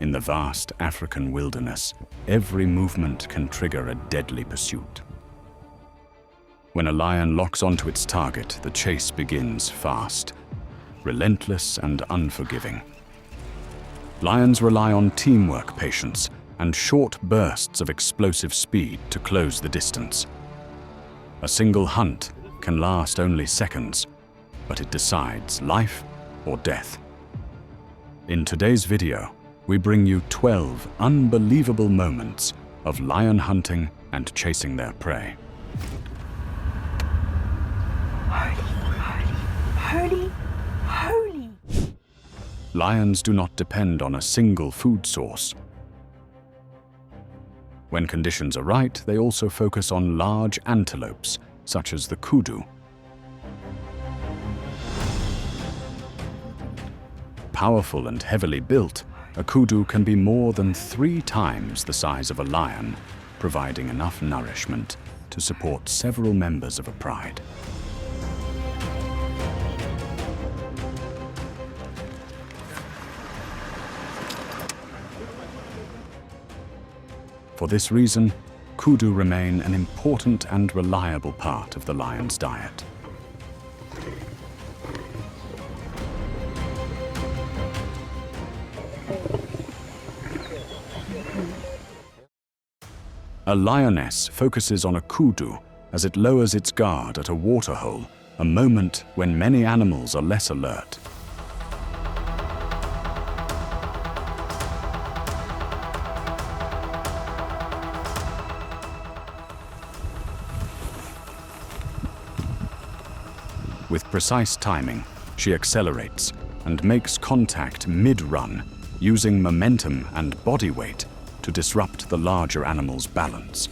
In the vast African wilderness, every movement can trigger a deadly pursuit. When a lion locks onto its target, the chase begins fast, relentless and unforgiving. Lions rely on teamwork, patience, and short bursts of explosive speed to close the distance. A single hunt can last only seconds, but it decides life or death. In today's video, we bring you 12 unbelievable moments of lion hunting and chasing their prey. Holy. Lions do not depend on a single food source. When conditions are right, they also focus on large antelopes, such as the kudu. Powerful and heavily built, a kudu can be more than 3 times the size of a lion, providing enough nourishment to support several members of a pride. For this reason, kudu remain an important and reliable part of the lion's diet. A lioness focuses on a kudu as it lowers its guard at a waterhole, a moment when many animals are less alert. With precise timing, she accelerates and makes contact mid-run, using momentum and body weight to disrupt the larger animal's balance.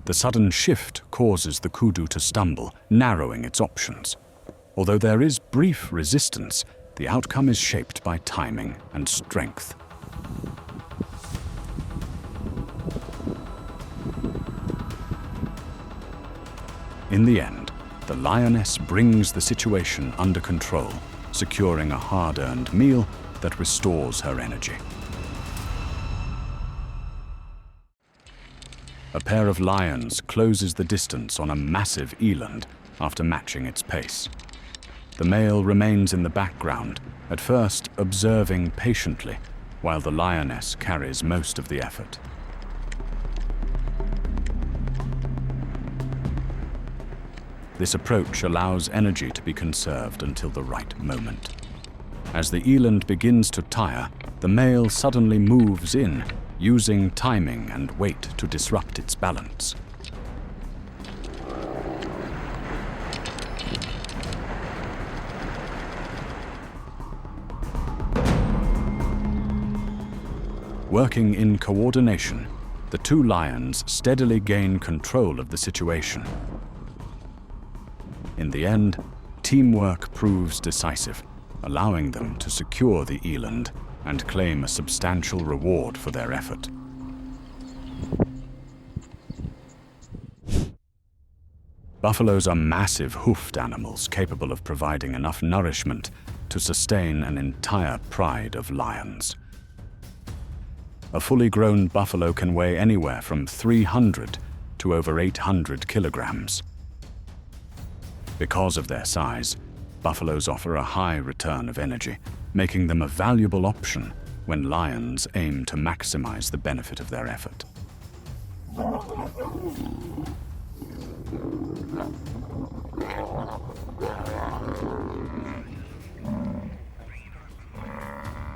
The sudden shift causes the kudu to stumble, narrowing its options. Although there is brief resistance, the outcome is shaped by timing and strength. In the end, the lioness brings the situation under control, securing a hard-earned meal that restores her energy. A pair of lions closes the distance on a massive eland after matching its pace. The male remains in the background, at first observing patiently, while the lioness carries most of the effort. This approach allows energy to be conserved until the right moment. As the eland begins to tire, the male suddenly moves in, using timing and weight to disrupt its balance. Working in coordination, the 2 lions steadily gain control of the situation. In the end, teamwork proves decisive, allowing them to secure the eland and claim a substantial reward for their effort. Buffaloes are massive hoofed animals capable of providing enough nourishment to sustain an entire pride of lions. A fully grown buffalo can weigh anywhere from 300 to over 800 kilograms. Because of their size, buffaloes offer a high return of energy, making them a valuable option when lions aim to maximize the benefit of their effort.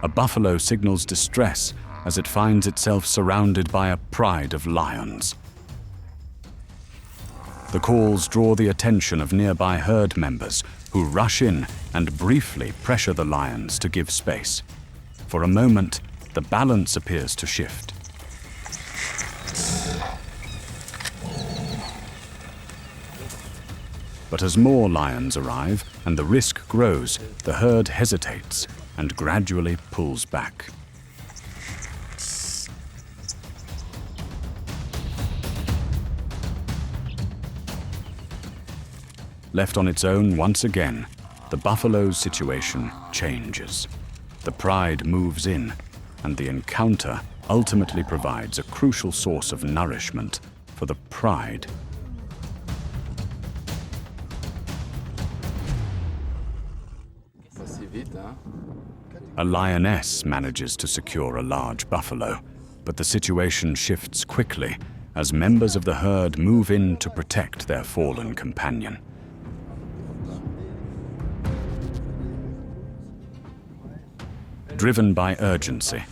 A buffalo signals distress as it finds itself surrounded by a pride of lions. The calls draw the attention of nearby herd members who rush in and briefly pressure the lions to give space. For a moment, the balance appears to shift. But as more lions arrive and the risk grows, the herd hesitates and gradually pulls back. Left on its own once again, the buffalo's situation changes. The pride moves in, and the encounter ultimately provides a crucial source of nourishment for the pride. A lioness manages to secure a large buffalo, but the situation shifts quickly as members of the herd move in to protect their fallen companion. Driven by urgency,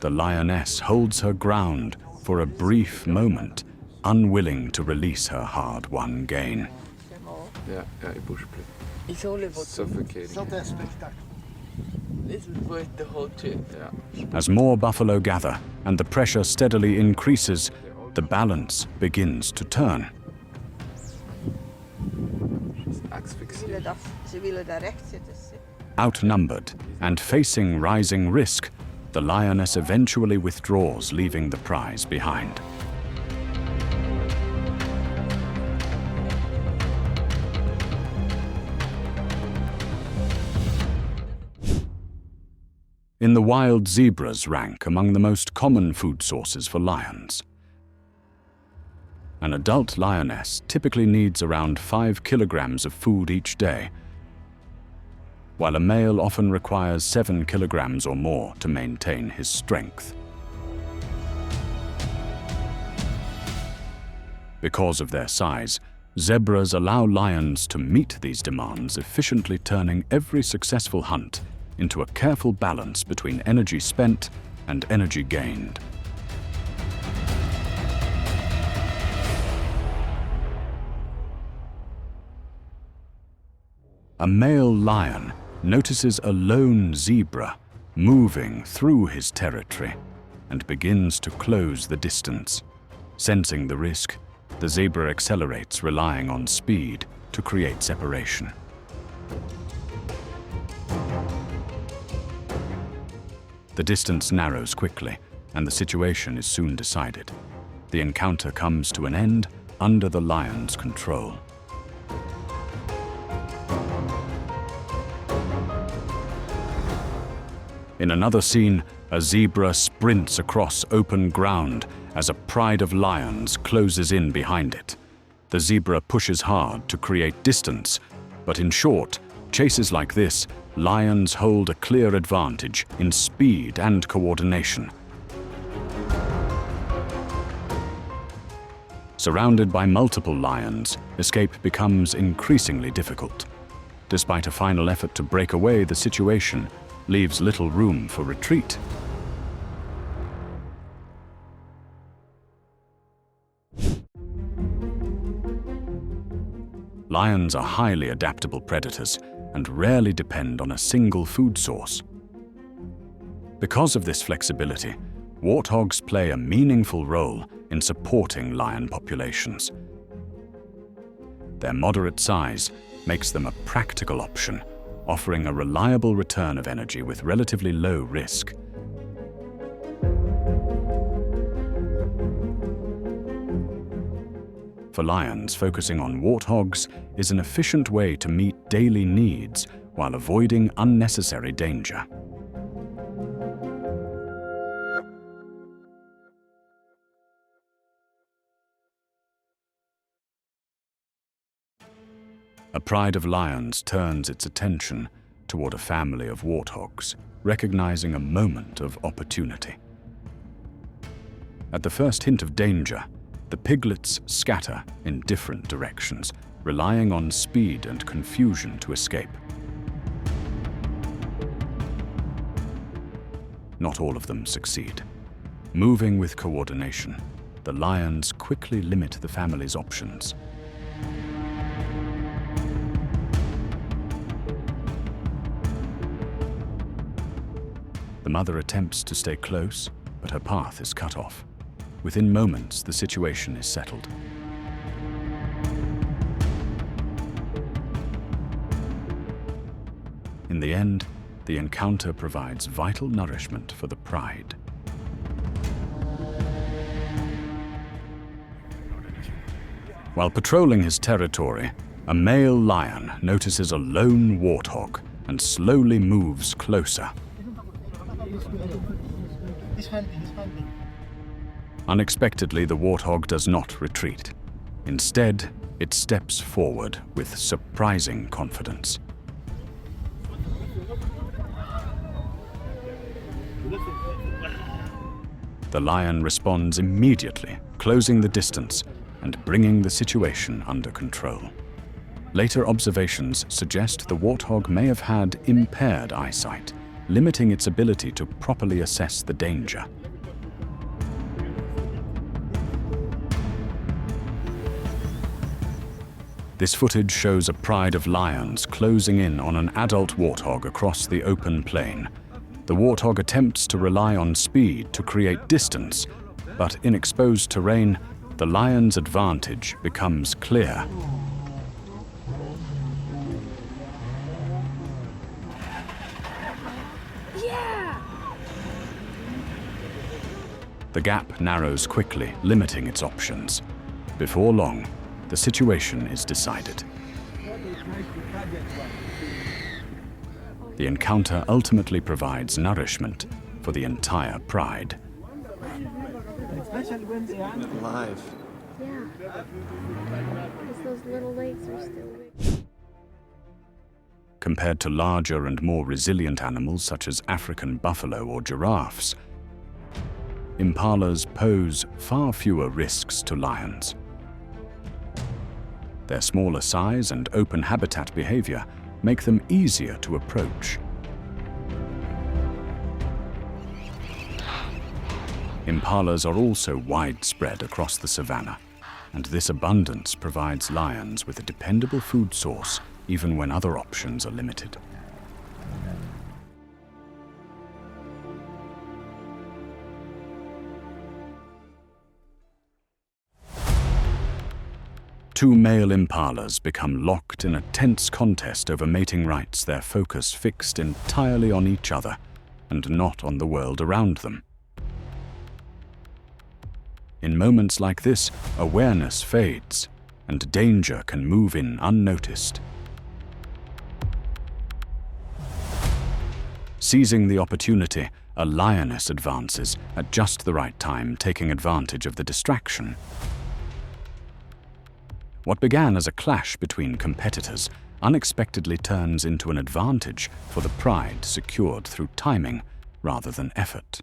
the lioness holds her ground for a brief moment, unwilling to release her hard-won gain. Yeah, il bouge plus. Ils sont les vautours. Suffocating. C'est un spectacle. This is worth the whole trip. Yeah. As more buffalo gather and the pressure steadily increases, the balance begins to turn. Ze willen daar recht zitten. Outnumbered and facing rising risk, the lioness eventually withdraws, leaving the prize behind. In the wild, zebras rank among the most common food sources for lions. An adult lioness typically needs around 5 kilograms of food each day, while a male often requires 7 kilograms or more to maintain his strength. Because of their size, zebras allow lions to meet these demands, efficiently turning every successful hunt into a careful balance between energy spent and energy gained. A male lion notices a lone zebra moving through his territory and begins to close the distance. Sensing the risk, the zebra accelerates, relying on speed to create separation. The distance narrows quickly, and the situation is soon decided. The encounter comes to an end under the lion's control. In another scene, a zebra sprints across open ground as a pride of lions closes in behind it. The zebra pushes hard to create distance, but in short, chases like this, lions hold a clear advantage in speed and coordination. Surrounded by multiple lions, escape becomes increasingly difficult. Despite a final effort to break away, the situation leaves little room for retreat. Lions are highly adaptable predators and rarely depend on a single food source. Because of this flexibility, warthogs play a meaningful role in supporting lion populations. Their moderate size makes them a practical option, offering a reliable return of energy with relatively low risk. For lions, focusing on warthogs is an efficient way to meet daily needs while avoiding unnecessary danger. A pride of lions turns its attention toward a family of warthogs, recognizing a moment of opportunity. At the first hint of danger, the piglets scatter in different directions, relying on speed and confusion to escape. Not all of them succeed. Moving with coordination, the lions quickly limit the family's options. The mother attempts to stay close, but her path is cut off. Within moments, the situation is settled. In the end, the encounter provides vital nourishment for the pride. While patrolling his territory, A male lion notices a lone warthog and slowly moves closer. He's hunting. Unexpectedly, the warthog does not retreat. Instead, it steps forward with surprising confidence. The lion responds immediately, closing the distance and bringing the situation under control. Later observations suggest the warthog may have had impaired eyesight, limiting its ability to properly assess the danger. This footage shows a pride of lions closing in on an adult warthog across the open plain. The warthog attempts to rely on speed to create distance, but in exposed terrain, the lion's advantage becomes clear. The gap narrows quickly, limiting its options. Before long, the situation is decided. The encounter ultimately provides nourishment for the entire pride. Especially when they are Live. Yeah. Because those little legs are still big. Compared to larger and more resilient animals such as African buffalo or giraffes, impalas pose far fewer risks to lions. Their smaller size and open habitat behavior make them easier to approach. Impalas are also widespread across the savanna, and this abundance provides lions with a dependable food source even when other options are limited. Two male impalas become locked in a tense contest over mating rights, their focus fixed entirely on each other and not on the world around them. In moments like this, awareness fades and danger can move in unnoticed. Seizing the opportunity, a lioness advances at just the right time, taking advantage of the distraction. What began as a clash between competitors unexpectedly turns into an advantage for the pride secured through timing rather than effort.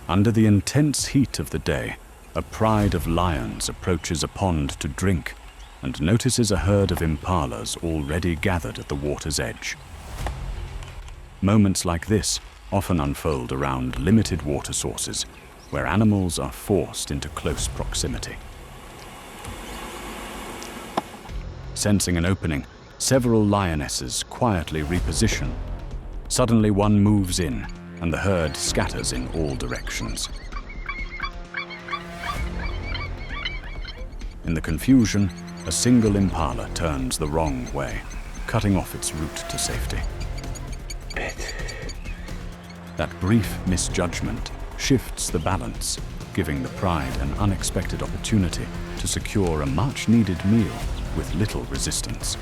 Under the intense heat of the day, a pride of lions approaches a pond to drink and notices a herd of impalas already gathered at the water's edge. Moments like this often unfold around limited water sources, where animals are forced into close proximity. Sensing an opening, several lionesses quietly reposition. Suddenly one moves in, and the herd scatters in all directions. In the confusion, a single impala turns the wrong way, cutting off its route to safety. That brief misjudgment shifts the balance, giving the pride an unexpected opportunity to secure a much-needed meal with little resistance.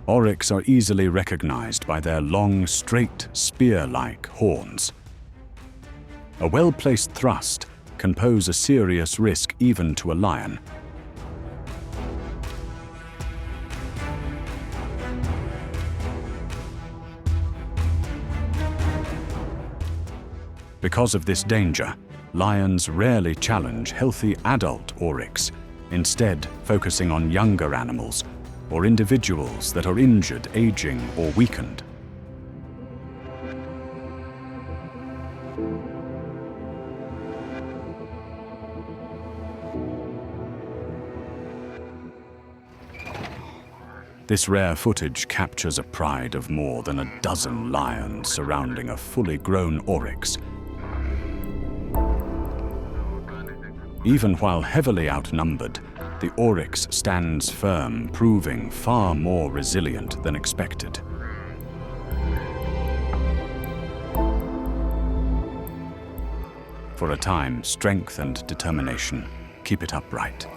Oryx are easily recognized by their long, straight, spear-like horns. A well-placed thrust can pose a serious risk even to a lion. Because of this danger, lions rarely challenge healthy adult oryx, instead focusing on younger animals or individuals that are injured, aging, or weakened. This rare footage captures a pride of more than a dozen lions surrounding a fully grown oryx. Even while heavily outnumbered, the oryx stands firm, proving far more resilient than expected. For a time, strength and determination keep it upright.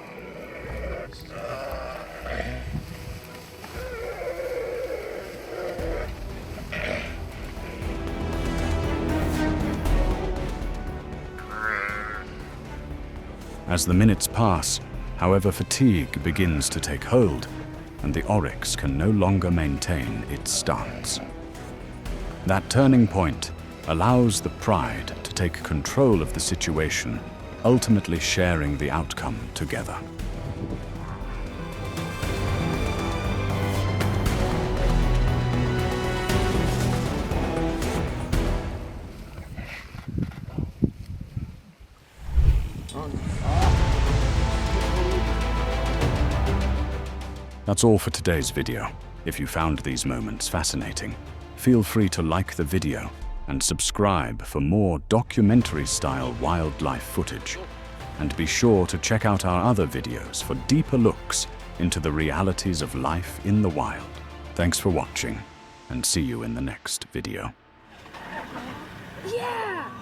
As the minutes pass, however, fatigue begins to take hold, and the oryx can no longer maintain its stance. That turning point allows the pride to take control of the situation, ultimately sharing the outcome together. That's all for today's video. If you found these moments fascinating, feel free to like the video and subscribe for more documentary-style wildlife footage. And be sure to check out our other videos for deeper looks into the realities of life in the wild. Thanks for watching, and see you in the next video. Yeah!